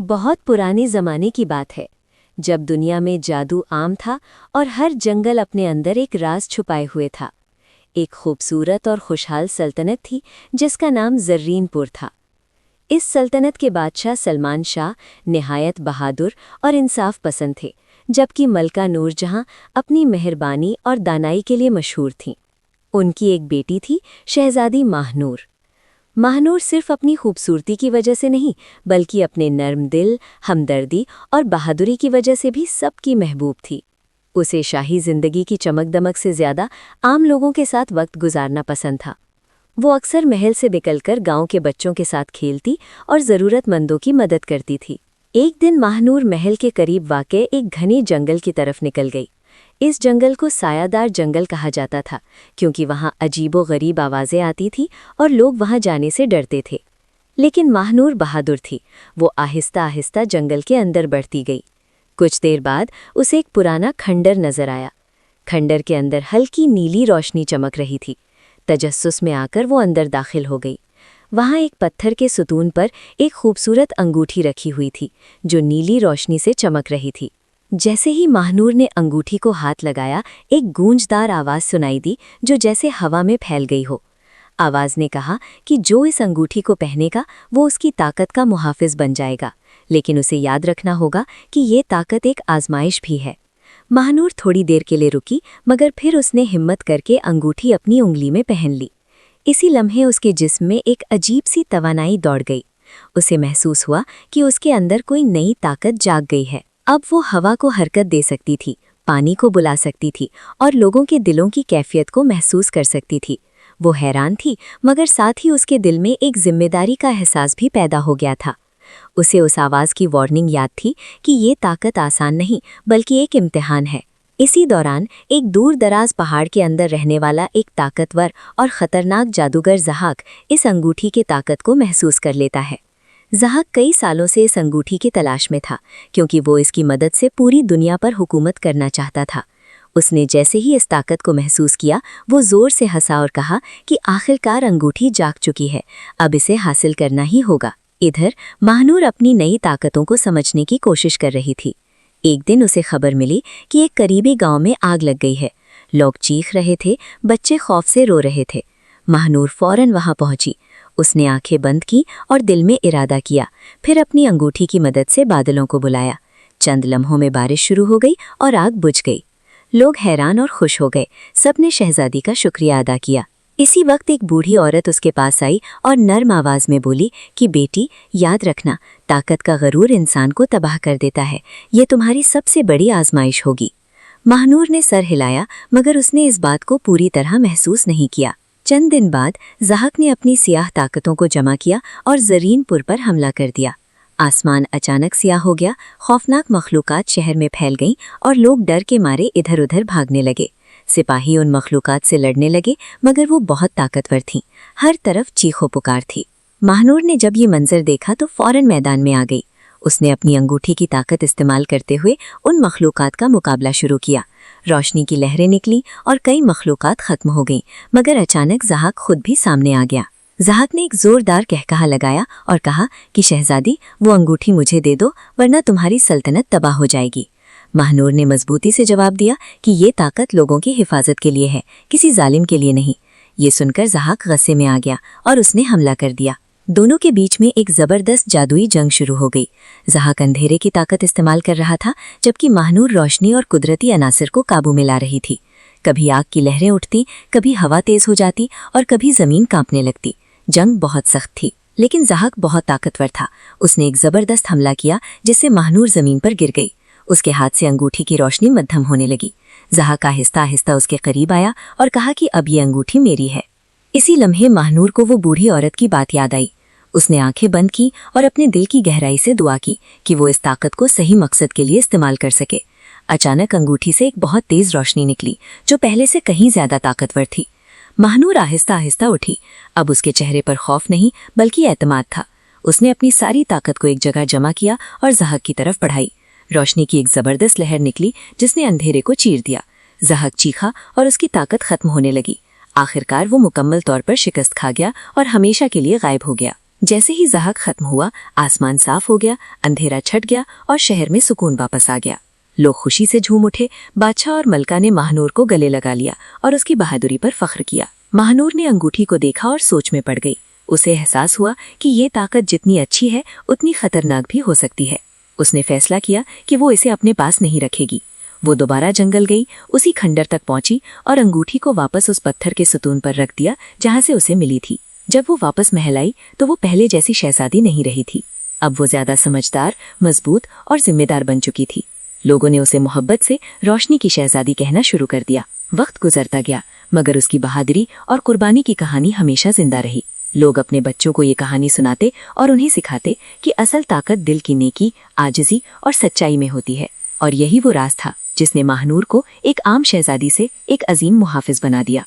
बहुत पुराने ज़माने की बात है जब दुनिया में जादू आम था और हर जंगल अपने अंदर एक राज छुपाए हुए था। एक खूबसूरत और खुशहाल सल्तनत थी जिसका नाम ज़र्रीनपुर था। इस सल्तनत के बादशाह सलमान शाह निहायत बहादुर और इंसाफ पसंद थे, जबकि मलका नूरजहां अपनी मेहरबानी और दानाई के लिए मशहूर थीं। उनकी एक बेटी थी, शहजादी माहनूर। माहनूर सिर्फ अपनी खूबसूरती की वजह से नहीं, बल्कि अपने नर्म दिल, हमदर्दी और बहादुरी की वजह से भी सबकी महबूब थी। उसे शाही जिंदगी की चमक दमक से ज्यादा आम लोगों के साथ वक्त गुजारना पसंद था। वो अक्सर महल से निकलकर गांव के बच्चों के साथ खेलती और ज़रूरतमंदों की मदद करती थी। एक दिन माहनूर महल के करीब वाक़े एक घने जंगल की तरफ निकल गई। इस जंगल को सायादार जंगल कहा जाता था, क्योंकि वहाँ अजीबो-गरीब आवाज़ें आती थीं और लोग वहाँ जाने से डरते थे। लेकिन माहनूर बहादुर थी। वो आहिस्ता आहिस्ता जंगल के अंदर बढ़ती गई। कुछ देर बाद उसे एक पुराना खंडर नजर आया। खंडर के अंदर हल्की नीली रोशनी चमक रही थी। तजस्सुस में आकर वो अंदर दाखिल हो गई। वहाँ एक पत्थर के सुतून पर एक खूबसूरत अंगूठी रखी हुई थी, जो नीली रोशनी से चमक रही थी। जैसे ही माहनूर ने अंगूठी को हाथ लगाया, एक गूंजदार आवाज़ सुनाई दी, जो जैसे हवा में फैल गई हो। आवाज़ ने कहा कि जो इस अंगूठी को पहनेगा वो उसकी ताकत का मुहाफिज बन जाएगा, लेकिन उसे याद रखना होगा कि ये ताकत एक आजमाइश भी है। माहनूर थोड़ी देर के लिए रुकी, मगर फिर उसने हिम्मत करके अंगूठी अपनी उंगली में पहन ली। इसी लम्हे उसके जिस्म में एक अजीब सी तवानाई दौड़ गई। उसे महसूस हुआ कि उसके अंदर कोई नई ताकत जाग गई है। अब वो हवा को हरकत दे सकती थी, पानी को बुला सकती थी और लोगों के दिलों की कैफियत को महसूस कर सकती थी। वो हैरान थी, मगर साथ ही उसके दिल में एक जिम्मेदारी का एहसास भी पैदा हो गया था। उसे उस आवाज़ की वार्निंग याद थी कि ये ताकत आसान नहीं, बल्कि एक इम्तिहान है। इसी दौरान एक दूर दराज पहाड़ के अंदर रहने वाला एक ताकतवर और ख़तरनाक जादूगर ज़हाक इस अंगूठी की ताकत को महसूस कर लेता है। ज़हाक कई सालों से इस अंगूठी की तलाश में था, क्योंकि वो इसकी मदद से पूरी दुनिया पर हुकूमत करना चाहता था। उसने जैसे ही इस ताकत को महसूस किया, वो ज़ोर से हंसा और कहा कि आखिरकार अंगूठी जाग चुकी है, अब इसे हासिल करना ही होगा। इधर माहनूर अपनी नई ताकतों को समझने की कोशिश कर रही थी। एक दिन उसे खबर मिली कि एक करीबी गांव में आग लग गई है। लोग चीख रहे थे, बच्चे खौफ से रो रहे थे। माहनूर फौरन वहां पहुंची। उसने आंखें बंद की और दिल में इरादा किया, फिर अपनी अंगूठी की मदद से बादलों को बुलाया। चंद लम्हों में बारिश शुरू हो गई और आग बुझ गई। लोग हैरान और खुश हो गए। सबने शहजादी का शुक्रिया अदा किया। इसी वक्त एक बूढ़ी औरत उसके पास आई और नर्म आवाज में बोली कि बेटी, याद रखना, ताकत का गरूर इंसान को तबाह कर देता है। ये तुम्हारी सबसे बड़ी आजमाइश होगी। माहनूर ने सर हिलाया, मगर उसने इस बात को पूरी तरह महसूस नहीं किया। चंद दिन बाद ज़हाक ने अपनी सियाह ताकतों को जमा किया और ज़रीनपुर पर हमला कर दिया। आसमान अचानक सियाह हो गया। खौफनाक मखलूकात शहर में फैल गईं और लोग डर के मारे इधर उधर भागने लगे। सिपाही उन मखलूकात से लड़ने लगे, मगर वो बहुत ताकतवर थीं। हर तरफ चीखो पुकार थी। माहनूर ने जब ये मंजर देखा तो फौरन मैदान में आ गई। उसने अपनी अंगूठी की ताकत इस्तेमाल करते हुए उन मखलूकात का मुकाबला शुरू किया। रोशनी की लहरें निकली और कई मखलूकात खत्म हो गईं, मगर अचानक ज़हाक खुद भी सामने आ गया। ज़हाक ने एक जोरदार कहकहा लगाया और कहा कि शहजादी, वो अंगूठी मुझे दे दो, वरना तुम्हारी सल्तनत तबाह हो जाएगी। माहनूर ने मजबूती से जवाब दिया कि ये ताकत लोगों की हिफाजत के लिए है, किसी जालिम के लिए नहीं। ये सुनकर ज़हाक गुस्से में आ गया और उसने हमला कर दिया। दोनों के बीच में एक जबरदस्त जादुई जंग शुरू हो गई। ज़हाक अंधेरे की ताकत इस्तेमाल कर रहा था, जबकि माहनूर रोशनी और कुदरती अनासर को काबू में ला रही थी। कभी आग की लहरें उठती, कभी हवा तेज हो जाती और कभी जमीन कांपने लगती। जंग बहुत सख्त थी, लेकिन ज़हाक बहुत ताकतवर था। उसने एक जबरदस्त हमला किया, जिससे माहनूर जमीन पर गिर गई। उसके हाथ से अंगूठी की रोशनी मध्यम होने लगी। ज़हाक आहिस्ता आहिस्ता उसके करीब आया और कहा कि अब ये अंगूठी मेरी है। इसी लम्हे माहनूर को वो बूढ़ी औरत की बात याद आई। उसने आंखें बंद की और अपने दिल की गहराई से दुआ की कि वो इस ताकत को सही मकसद के लिए इस्तेमाल कर सके। अचानक अंगूठी से एक बहुत तेज रोशनी निकली, जो पहले से कहीं ज्यादा ताकतवर थी। माहनूर आहिस्ता आहिस्ता उठी। अब उसके चेहरे पर खौफ नहीं, बल्कि एतमाद था। उसने अपनी सारी ताकत को एक जगह जमा किया और ज़हाक की तरफ बढ़ाई। रोशनी की एक जबरदस्त लहर निकली, जिसने अंधेरे को चीर दिया। ज़हाक चीखा और उसकी ताकत खत्म होने लगी। आखिरकार वो मुकम्मल तौर पर शिकस्त खा गया और हमेशा के लिए गायब हो गया। जैसे ही ज़हक खत्म हुआ, आसमान साफ हो गया, अंधेरा छट गया और शहर में सुकून वापस आ गया। लोग खुशी से झूम उठे। बादशाह और मलका ने महानूर को गले लगा लिया और उसकी बहादुरी पर फख्र किया। महानूर ने अंगूठी को देखा और सोच में पड़ गई। उसे एहसास हुआ कि ये ताकत जितनी अच्छी है उतनी खतरनाक भी हो सकती है। उसने फैसला किया कि वो इसे अपने पास नहीं रखेगी। वो दोबारा जंगल गई, उसी खंडर तक पहुंची और अंगूठी को वापस उस पत्थर के सतून पर रख दिया जहां से उसे मिली थी। जब वो वापस महल आई तो वो पहले जैसी शहजादी नहीं रही थी। अब वो ज्यादा समझदार, मजबूत और जिम्मेदार बन चुकी थी। लोगों ने उसे मोहब्बत से रोशनी की शहजादी कहना शुरू कर दिया। वक्त गुजरता गया, मगर उसकी बहादुरी और कुर्बानी की कहानी हमेशा जिंदा रही। लोग अपने बच्चों को ये कहानी सुनाते और उन्हें सिखाते कि असल ताकत दिल की नेकी, आजिज़ी और सच्चाई में होती है। और यही वो राज था जिसने महानूर को एक आम शहजादी से एक अजीम मुहाफिज बना दिया।